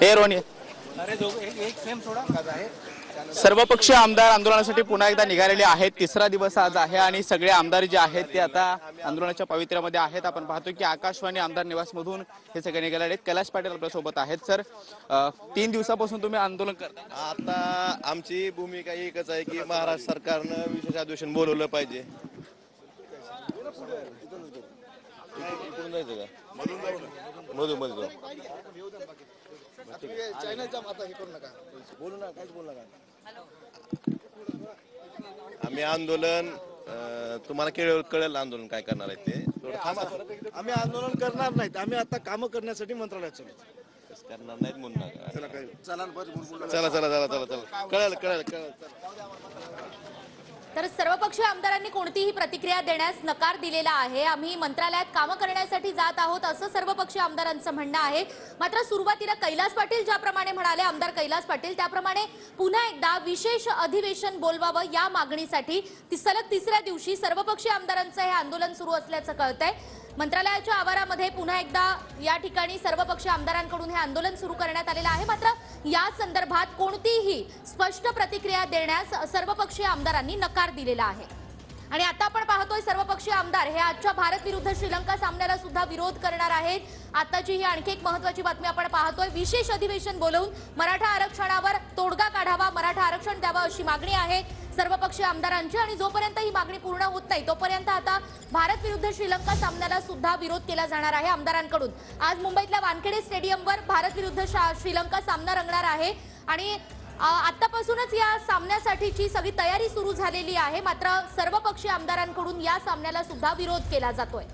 हे रोनी सर्वपक्षीय आमदार आंदोलनासाठी पुन्हा एकदा निघालेले आहेत। तिसरा दिवस आज आहे आणि सगळे आमदार जे आहेत ते आता आंदोलनाच्या पवित्र्यामध्ये आहेत। आपण पाहतो की आकाशवाणी आमदार निवासमधून हे सगळे निघाले आहेत। कैलाश पाटील आपल्या सोबत आहेत। सर, 3 दिवसापासून तुम्ही आंदोलन करता। आता आमची भूमिका एकच आहे की महाराष्ट्र सरकारनं विशेष अधिवेशन बोलवलं पाहिजे। मधू मधू आम्ही आंदोलन तुम्हाला कळेल आंदोलन काय करणार आहे ते। आम्ही आंदोलन करणार नाहीत, आम्ही आता काम करण्यासाठी मंत्रालयात चाललो। करणार नाहीत म्हणून चला चला चला चला चला कळेल कळेल कळेल। तर सर्वपक्षीय आमदारांनी कोणतीही प्रतिक्रिया देण्यास नकार दिलेला आहे। आम्ही मंत्रालयात काम करण्यासाठी जात आहोत असं सर्वपक्षीय आमदारांचं म्हणणं आहे। मात्र सुरुवातीला कैलास पाटील ज्याप्रमाणे म्हणाले, आमदार कैलास पाटील त्याप्रमाणे पुन्हा एकदा विशेष अधिवेशन बोलवावं या मागणीसाठी सलग तिसऱ्या दिवशी सर्वपक्षीय आमदारांचं हे आंदोलन सुरू असल्याचं कळतंय। मंत्रालयाच्या आवारामध्ये पुन्हा एकदा या ठिकाणी सर्वपक्षीय आमदारांकडून हे आंदोलन सुरू करण्यात आलेलं आहे। मात्र या संदर्भात कोणतीही स्पष्ट प्रतिक्रिया देण्यास सर्वपक्षीय आमदारांनी नकार दिलेला आहे। आणि आता आपण पाहतोय सर्वपक्षीय आमदार हे आजच्या भारत विरुद्ध श्रीलंका सामन्याला सुद्धा विरोध करणार आहेत। आताची ही आणखी एक महत्त्वाची बातमी आपण पाहतोय। विशेष अधिवेशन बोलवून मराठा आरक्षणावर तोडगा काढावा, मराठा आरक्षण द्यावं अशी मागणी आहे सर्वपक्षीय आमदारांची। आणि जोपर्यंत ही मागणी पूर्ण होत नाही तोपर्यंत आता भारत विरुद्ध श्रीलंका सामन्याला सुद्धा विरोध केला जाणार आहे आमदारांकडून। आज मुंबईतल्या वानखेडे स्टेडियमवर भारत विरुद्ध श्रीलंका सामना रंगणार आहे आणि आतापासूनच या सामन्यासाठीची सगळी तयारी सुरू झालेली आहे। मात्र सर्वपक्षीय आमदारांकडून या सामन्याला सुद्धा विरोध केला जातोय।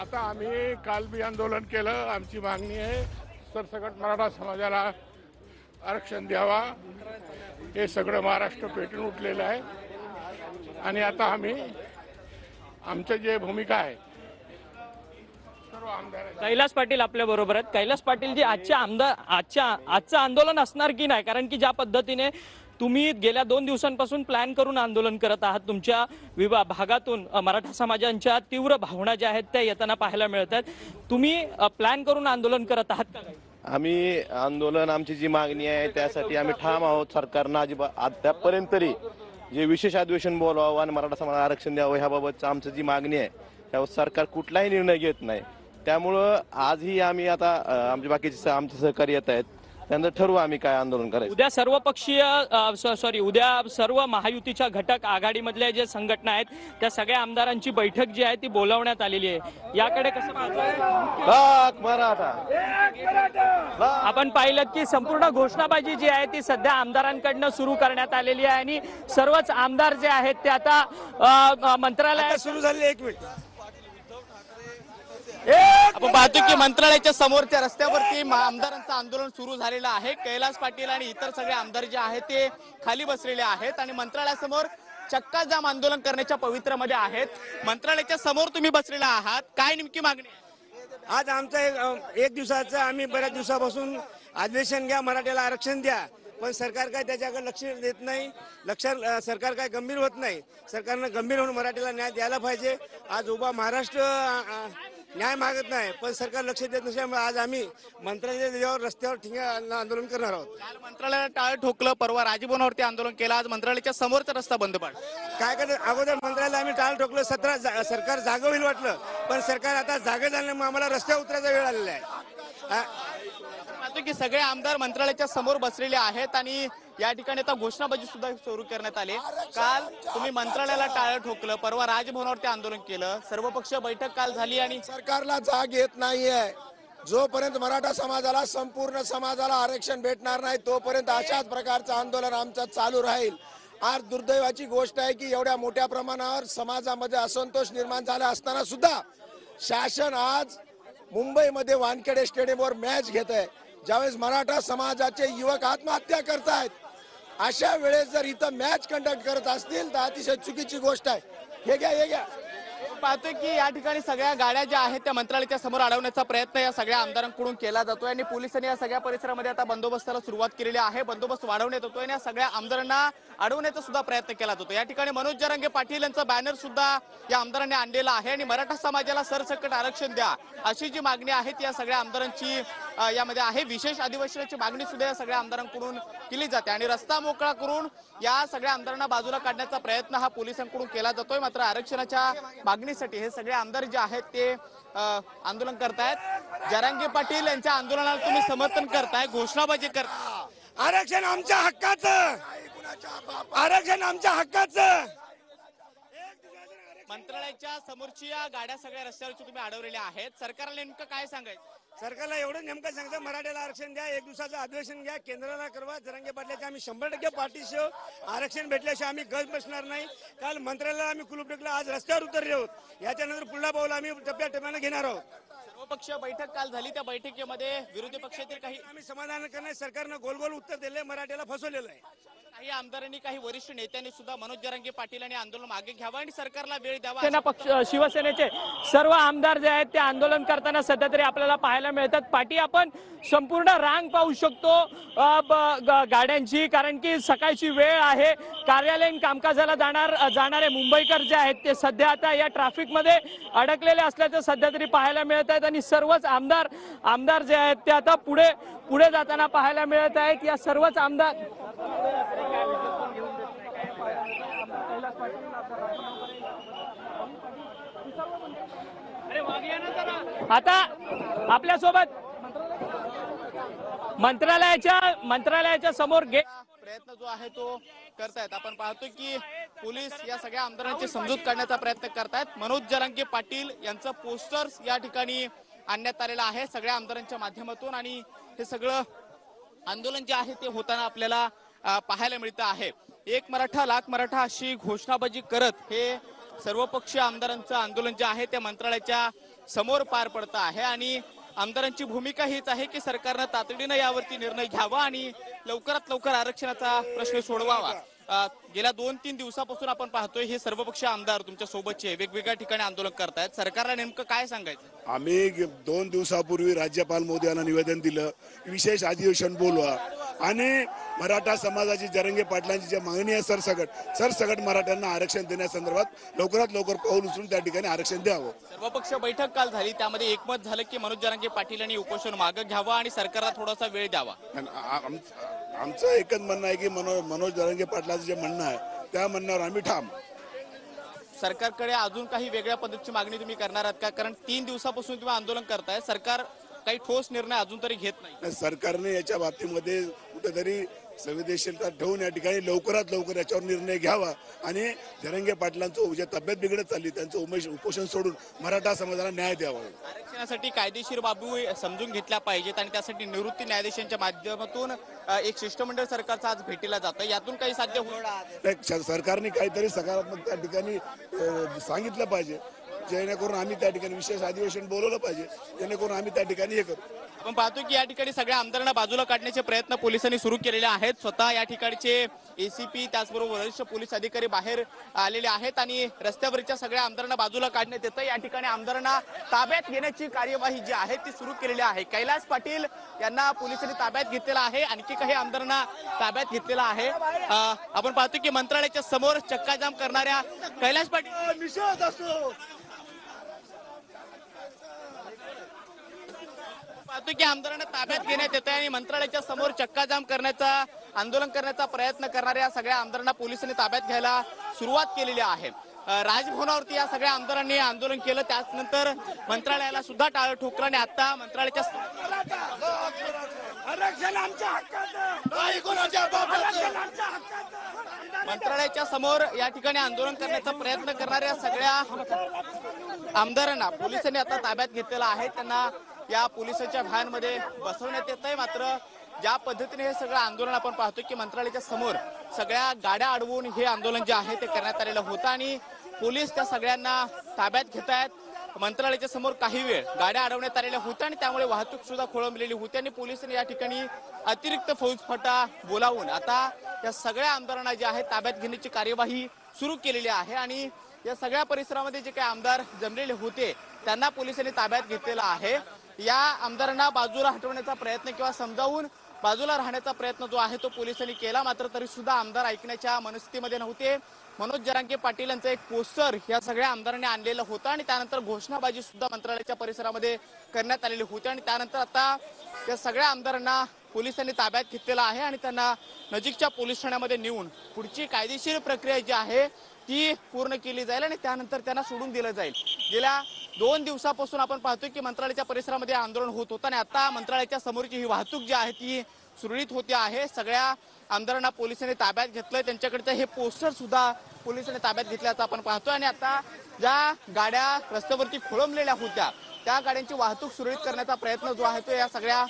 आता आम्ही काल बी आंदोलन केलं। आमची मागणी आहे सरसकट मराठा समाजाला आरक्षण द्यावा। हे सगळं महाराष्ट्र पेटून उठलेलं आहे आणि आता आम्ही आमचं जे भूमिका आहे सर्व आमदार कैलास पाटील आपल्या बरोबर आहेत। कैलास पाटील जी आजचं आंदोलन असणार की नाही, कारण की ज्या पद्धतीने तुम्ही गेल्या 2 दिवसांपासून प्लॅन करून आंदोलन करत आहात, तुमच्या भागातून मराठा समाजांच्या तीव्र भावना ज्या आहेत त्या येताना पाहायला मिळतात। तुम्ही प्लॅन करून आंदोलन करत आहात का? आम्ही आंदोलन आमची जी मागणी आहे त्यासाठी आम्ही ठाम आहोत। सरकारनं अद्यापर्यंत तरी जे विशेष अधिवेशन बोलवावं आणि मराठा समाजाला आरक्षण द्यावं ह्याबाबतचं आमची जी मागणी आहे त्यावर सरकार कुठलाही निर्णय घेत नाही। त्यामुळं आजही आम्ही आता आमचे बाकीचे आमचे सहकारी येत आहेत, त्यानंतर ठरवू आम्ही काय आंदोलन करायचं। उद्या सर्व महायुतीच्या घटक आघाडीमधल्या जे संघटना आहेत त्या सगळ्या आमदारांची बैठक जी आहे ती बोलावण्यात आलेली आहे। याकडे कसं आपण पाहिलं की संपूर्ण घोषणाबाजी जी आहे ती सध्या आमदारांकडनं सुरू करण्यात आलेली आहे आणि सर्वच आमदार जे आहेत ते आता मंत्रालयात सुरू झाले। 1 मिनिट आपण पाहतो की मंत्रालयाच्या समोरच्या रस्त्यावरती आमदारांचं आंदोलन सुरू झालेलं आहे। कैलास पाटील आणि इतर सगळे आमदार जे आहेत ते खाली बसलेले आहेत आणि मंत्रालयासमोर चक्का जाम आंदोलन करण्याच्या पवित्र्यामध्ये आहेत। मंत्रालयाच्या समोर तुम्ही बसलेला आहात, काय नेमकी मागणी? आज आमचं 1 दिवसाचं आम्ही बऱ्याच दिवसापासून अधिवेशन घ्या, मराठ्याला आरक्षण द्या, पण सरकार काय त्याच्याकडे लक्ष देत नाही। सरकार काय गंभीर होत नाही। सरकारनं गंभीर होऊन मराठीला न्याय द्यायला पाहिजे। आज उभा महाराष्ट्र न्याय मागत नाही पण सरकार लक्ष देत नसल्यामुळे आज आम्ही मंत्रालयाच्या रस्त्यावर ठिंगा आंदोलन करणार आहोत। काल मंत्रालयाला टाळ ठोकलं, परवा राजभवनावरती आंदोलन केलं, आज मंत्रालयाच्या समोरचा रस्ता बंद पाडला। काय करत अगोदर मंत्रालयाला आम्ही टाळ ठोकलं, सरकार जागं होईल वाटलं, पण सरकार आता जागे झाल्यामुळे आम्हाला रस्त्यावर उतरायचा वेळ आलेला आहे। पाहतो की सगळे आमदार मंत्रालयाच्या समोर बसलेले आहेत आणि या ठिकाणी आता घोषणाबाजी सुद्धा सुरू करण्यात आली। काल तुम्ही मंत्रालयाला टाळं ठोकलं, परवा राजभवनावरती आंदोलन केलं, सर्वपक्षीय बैठक काल झाली आणि सरकारला जाग येत नाहीये। जोपर्यंत मराठा समाजाला संपूर्ण समाजाला आरक्षण भेटणार नाही तोपर्यंत अशाच प्रकारचं आंदोलन आमचं चालू राहील। आज दुर्दैवाची गोष्ट आहे की एवढ्या मोठ्या प्रमाणावर समाजामध्ये असंतोष निर्माण झाला असताना सुद्धा शासन आज मुंबईमध्ये वानखेडे स्टेडियमवर मॅच घेत आहे, ज्यावेळेस मराठा समाजाचे युवक आत्महत्या करतायत। अशा वेळेस जर इथं मॅच कंडक्ट करत असतील तर अतिशय चुकीची गोष्ट आहे। हे घ्या पाहतोय की या ठिकाणी सगळ्या गाड्या ज्या आहेत त्या मंत्रालयाच्या समोर अडवण्याचा प्रयत्न या सगळ्या आमदारांकडून केला जातोय आणि पोलिसांनी या सगळ्या परिसरामध्ये आता बंदोबस्ताला सुरुवात केलेली आहे. बंदोबस्त वाढवण्यात येतोय आणि या सगळ्या आमदारांना अडवण्याचा सुद्धा प्रयत्न केला जातो. या ठिकाणी मनोज जरांगे पाटील यांचा बॅनर सुद्धा या आमदारांनी आणलेला आहे आणि मराठा समाजाला सरसकट आरक्षण द्या अशी जी मागणी आहे ती या सगळ्या आमदारांची यामध्ये आहे. विशेष अधिवेशनाची मागणी सुद्धा या सगळ्या आमदारांकडून केली जाते आणि रस्ता मोकळा करून या सगळ्या आमदारांना बाजूला काढण्याचा प्रयत्न हा पोलिसांकडून केला जातोय. मात्र आरक्षणाच्या मागणीसाठी हे सगळे आमदार जे आहेत ते आंदोलन करतायत. जरांगे पाटील यांच्या आंदोलनाला तुम्ही समर्थन करताय, घोषणाबाजी करताय. आरक्षण आमच्या हक्काचं, आरक्षण आमच्या हक्काचं. मंत्रालयाच्या समोरची या गाड्या सगळ्या रस्त्यावरची तुम्ही अडवलेल्या आहेत. सरकारला नेमकं काय सांगायचं? सरकारला एवढं नेमकं सांगतं, मराठ्याला आरक्षण द्या, एक दिवसाचं अधिवेशन घ्या, केंद्राला करवा. जरांगे पाटलाचे आम्ही 100% पाठीशी आहोत. आरक्षण भेटल्याशिवाय आम्ही गज बसणार नाही. काल मंत्रालयाला आम्ही कुलूप टेकलं, आज रस्त्यावर उतरले आहोत. याच्यानंतर पुढला पाऊल आम्ही टप्प्याटप्प्याने घेणार आहोत. सर्वपक्षीय बैठक काल झाली, त्या बैठकीमध्ये विरोधी पक्षातील काही आम्ही समाधान करणार. सरकारनं गोल गोल उत्तर दिले, मराठ्याला फसवलेलं आहे. काही आमदारांनी, काही वरिष्ठ नेत्यांनी सुद्धा मनोज जरांगे पाटील यांनी आंदोलन मागे घ्यावं आणि सरकारला वेळ द्यावा. शिवसेनेचे सर्व आमदार जे आहेत ते आंदोलन करताना सध्या तरी आपल्याला पाहायला मिळतात. पाठी आपण संपूर्ण रांग पाहू शकतो गाड्यांची, कारण की सकाळची वेळ आहे. कार्यालयीन कामकाजाला जाणारे मुंबईकर जे आहेत ते सध्या आता या ट्रॅफिक मध्ये अडकलेले असल्याचं सध्या तरी पाहायला मिळत आहेत आणि सर्वच आमदार जे आहेत ते आता पुढे जाताना पाहायला मिळत आहेत. या सर्वच आमदार आता आपल्यासोबत मंत्रालयाच्या समोर प्रयत्न जो आहे तो करतायत. आपण पाहतो की पोलीस या सगळ्या आमदारांची समजूत काढण्याचा प्रयत्न करतायत. मनोज जरांगे पाटील यांचं पोस्टर्स या ठिकाणी आणण्यात आलेलं आहे सगळ्या आमदारांच्या माध्यमातून आणि हे सगळं आंदोलन जे आहे ते होताना आपल्याला पाहायला मिळतं आहे. एक मराठा लाख मराठा अशी घोषणाबाजी करत हे सर्वपक्षीय आमदारांचं आंदोलन जे आहे ते मंत्रालयाच्या समोर पार पडतं आहे आणि आमदारांची भूमिका हीच आहे की सरकारनं तातडीनं यावरती निर्णय घ्यावा आणि लवकरात लवकर आरक्षणाचा प्रश्न सोडवावा. गेल्या 2-3 दिवसापासून आपण पाहतोय हे सर्वपक्षीय आमदार तुमच्या सोबतचे वेगवेगळ्या ठिकाणी आंदोलन करतायत. सरकारला नेमकं काय सांगायचं? आम्ही 2 दिवसापूर्वी राज्यपाल मोदयांना निवेदन दिलं, विशेष बोलवा आणि मराठा समाजाची जरांगे पाटलांची जी मागणी आहे सरसकट मराठ्यांना आरक्षण देण्यासंदर्भात लवकरात लवकर पाऊल उचलून त्या ठिकाणी आरक्षण द्यावं. सर्वपक्ष बैठक काल झाली, त्यामध्ये एकमत झालं की मनोज जरांगे पाटील यांनी उपोषण मागे घ्यावं आणि सरकारला थोडासा वेळ द्यावा. आमचं एकच म्हणणं आहे की मनोज जरांगे पाटलाचं जे म्हणणं आहे त्या म्हणण्यावर आम्ही ठाम. सरकारकडे अजून काही वेगळ्या पद्धतीची मागणी तुम्ही करणार आहात का? कारण 3 दिवसापासून तुम्ही आंदोलन करताय, सरकार काही ठोस निर्णय अजून तरी घेत नाही. सरकारने याच्या बाबतीमध्ये कुठेतरी संवेदनशीलता ठेवून या ठिकाणी लवकरात लवकर याच्यावर निर्णय घ्यावा आणि जरांगे पाटलांचं जे तब्येत बिघडत चालली त्यांचं उपोषण सोडून मराठा समाजाला न्याय द्यावा. आरक्षणासाठी कायदेशीर बाबी समजून घेतल्या पाहिजेत आणि त्यासाठी निवृत्ती न्यायाधीशांच्या माध्यमातून एक शिष्टमंडळ सरकारचं आज भेटीला जातं, यातून काही साध्य होईल. सरकारने काहीतरी सकारात्मक त्या ठिकाणी सांगितलं पाहिजे, जेणेकरून आम्ही त्या ठिकाणी विशेष अधिवेशन बोलवलं पाहिजे, जेणेकरून आम्ही त्या ठिकाणी हे करू. आपण पाहतो की या ठिकाणी सगळ्या आमदारांना बाजूला काढण्याचे प्रयत्न पोलिसांनी सुरू केलेले आहेत. स्वतः या ठिकाणचे एसीपी त्याचबरोबर वरिष्ठ पोलीस अधिकारी बाहेर आलेले आहेत आणि रस्त्यावरच्या सगळ्या आमदारांना बाजूला काढण्यात येतं. या ठिकाणी आमदारांना ताब्यात घेण्याची कार्यवाही जी आहे ती सुरू केलेली आहे. कैलास पाटील यांना पोलिसांनी ताब्यात घेतलेला आहे, आणखी काही आमदारांना ताब्यात घेतलेला आहे. आपण पाहतो की मंत्रालयाच्या समोर चक्काजाम करणाऱ्या कैलास पाटील निषेध असो पाहतो की आमदारांना ताब्यात घेण्यात येत आहे आणि मंत्रालयाच्या समोर चक्काजाम करण्याचा आंदोलन करण्याचा प्रयत्न करणाऱ्या सगळ्या आमदारांना पोलिसांनी ताब्यात घ्यायला सुरुवात केलेली आहे. राजभवनावरती या सगळ्या आमदारांनी आंदोलन केलं, त्यानंतर मंत्रालयाला सुद्धा टाळं ठोकलं आणि आता मंत्रालयाच्या मंत्रालयाच्या समोर या ठिकाणी आंदोलन करण्याचा प्रयत्न करणाऱ्या सगळ्या आमदारांना पोलिसांनी आता ताब्यात घेतलेलं आहे. त्यांना या पोलिसांच्या व्हॅनमध्ये बसवण्यात येत आहे. मात्र ज्या पद्धतीने हे सगळं आंदोलन आपण पाहतो की मंत्रालयाच्या समोर सगळ्या गाड्या अडवून हे आंदोलन जे आहे ते करण्यात आलेलं होतं आणि पोलीस त्या सगळ्यांना ताब्यात घेत आहेत. मंत्रालयाच्या समोर काही वेळ गाड्या अडवण्यात आलेल्या होत्या आणि त्यामुळे वाहतूक सुद्धा खोळंबलेली होती आणि पोलिसांनी या ठिकाणी अतिरिक्त फौजफाटा बोलावून आता या सगळ्या आमदारांना जे आहे ताब्यात घेण्याची कार्यवाही सुरू केलेली आहे आणि या सगळ्या परिसरामध्ये जे काही आमदार जमलेले होते त्यांना पोलिसांनी ताब्यात घेतलेला आहे। या आमदारांना बाजूला हटवण्याचा प्रयत्न किंवा समजावून बाजूला राहण्याचा प्रयत्न जो आहे तो पोलिसांनी केला, मात्र तरी सुद्धा आमदार ऐकण्याच्या मनस्थितीमध्ये नव्हते। मनोज जरांगे पाटील यांचं एक पोस्टर या सगळ्या आमदारांनी आणलेलं होतं आणि त्यानंतर घोषणाबाजी सुद्धा मंत्रालयाच्या परिसरामध्ये करण्यात आलेली होती आणि त्यानंतर आता या सगळ्या आमदारांना पोलिसांनी ताब्यात घेतलेला आहे आणि त्यांना नजीकच्या पोलीस ठाण्यामध्ये नेऊन पुढची कायदेशीर प्रक्रिया जी आहे ती पूर्ण केली जाईल आणि त्यानंतर त्यांना सोडून दिलं जाईल। गेल्या 2 दिवसापासून आपण पाहतोय की मंत्रालयाच्या परिसरामध्ये आंदोलन होत होतं आणि आता मंत्रालयाच्या समोरची ही वाहतूक जी आहे ती सुरळीत होते आहे। सगळ्या आमदारांना पोलिसांनी ताब्यात घेतलंय, त्यांच्याकडचं हे पोस्टर सुद्धा पोलिसांनी ताब्यात घेतल्याचं आपण पाहतोय आणि आता ज्या गाड्या रस्त्यावरती खोळंबलेल्या होत्या त्या गाड्यांची वाहतूक सुरळीत करण्याचा प्रयत्न जो आहे तो या सगळ्या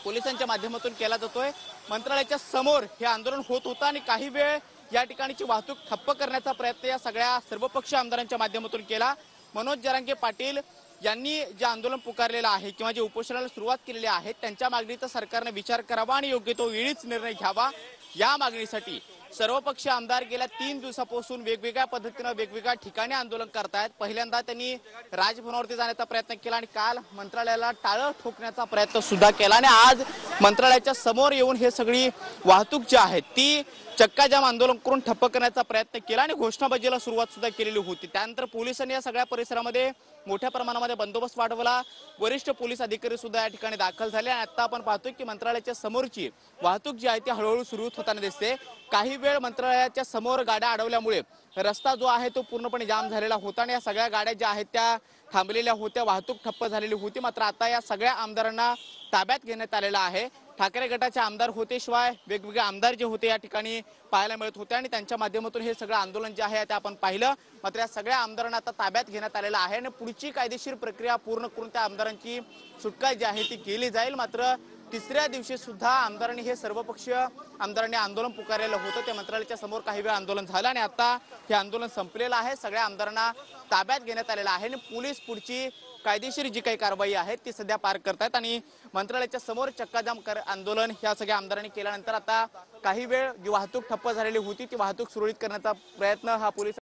पोलिसांच्या माध्यमातून केला जातोय। मंत्रालयाच्या समोर हे आंदोलन होत होतं आणि काही वेळ या ठिकाणची वाहतूक ठप्प करण्याचा प्रयत्न या सगळ्या सर्वपक्षीय आमदारांच्या माध्यमातून केला। मनोज जरांगे पाटील यांनी जे आंदोलन पुकारलेलं आहे किंवा जे उपोषणाला सुरुवात केलेली आहे त्यांच्या मागणीचा सरकारने विचार करावा आणि योग्य तो वेळीच निर्णय घ्यावा, या मागणीसाठी सर्वपक्षीय आमदार गेल्या 3 दिवसापासून वेगवेगळ्या पद्धतीने वेगवेगळ्या ठिकाणी आंदोलन करतायत। पहिल्यांदा त्यांनी राजभवनावरती जाण्याचा प्रयत्न केला आणि काल मंत्रालयाला टाळं ठोकण्याचा प्रयत्न सुद्धा केला आणि आज मंत्रालयाच्या समोर येऊन हे सगळी वाहतूक जी आहे ती चक्काजाम आंदोलन करून ठप्प करण्याचा प्रयत्न केला आणि घोषणाबाजीला सुरुवात सुद्धा केलेली होती। त्यानंतर पोलिसांनी या सगळ्या परिसरामध्ये मोठ्या प्रमाणामध्ये बंदोबस्त वाढवला, वरिष्ठ पोलीस अधिकारी सुद्धा या ठिकाणी दाखल झाले आणि आता आपण पाहतोय की मंत्रालयाच्या समोरची वाहतूक जी आहे ती हळूहळू सुरू होताना दिसते। काही वेळ मंत्रालयाच्या समोर गाड्या अडवल्यामुळे रस्ता जो आहे तो पूर्णपणे जाम झालेला होता आणि या सगळ्या गाड्या ज्या आहेत त्या थांबलेल्या होत्या, वाहतूक ठप्प झालेली होती। मात्र आता या सगळ्या आमदारांना ताब्यात घेण्यात आलेला आहे। ठाकरे गटाचे आमदार होते, शिवाय वेगवेगळे आमदार जे होते या ठिकाणी पाहायला मिळत होते आणि त्यांच्या माध्यमातून हे सगळं आंदोलन जे आहे ते आपण पाहिलं। मात्र या सगळ्या आमदारांना आता ताब्यात घेण्यात आलेला आहे आणि पुढची कायदेशीर प्रक्रिया पूर्ण करून त्या आमदारांची सुटका जी आहे ती केली जाईल। मात्र तिसऱ्या दिवशी सुद्धा आमदारांनी हे सर्वपक्षीय आमदारांनी आंदोलन पुकारलेलं होतं, ते मंत्रालयाच्या समोर काही वेळ आंदोलन झालं आणि आता हे आंदोलन संपलेलं आहे। सगळ्या आमदारांना ताब्यात घेण्यात आलेलं आहे आणि पोलीस पुढची कायदेशीर जी काही कारवाई आहे ती सध्या पार करतायत आणि मंत्रालयाच्या समोर चक्काजाम आंदोलन या सगळ्या आमदारांनी केल्यानंतर आता काही वेळ जी वाहतूक ठप्प झालेली होती ती वाहतूक सुरळीत करण्याचा प्रयत्न हा पोलीस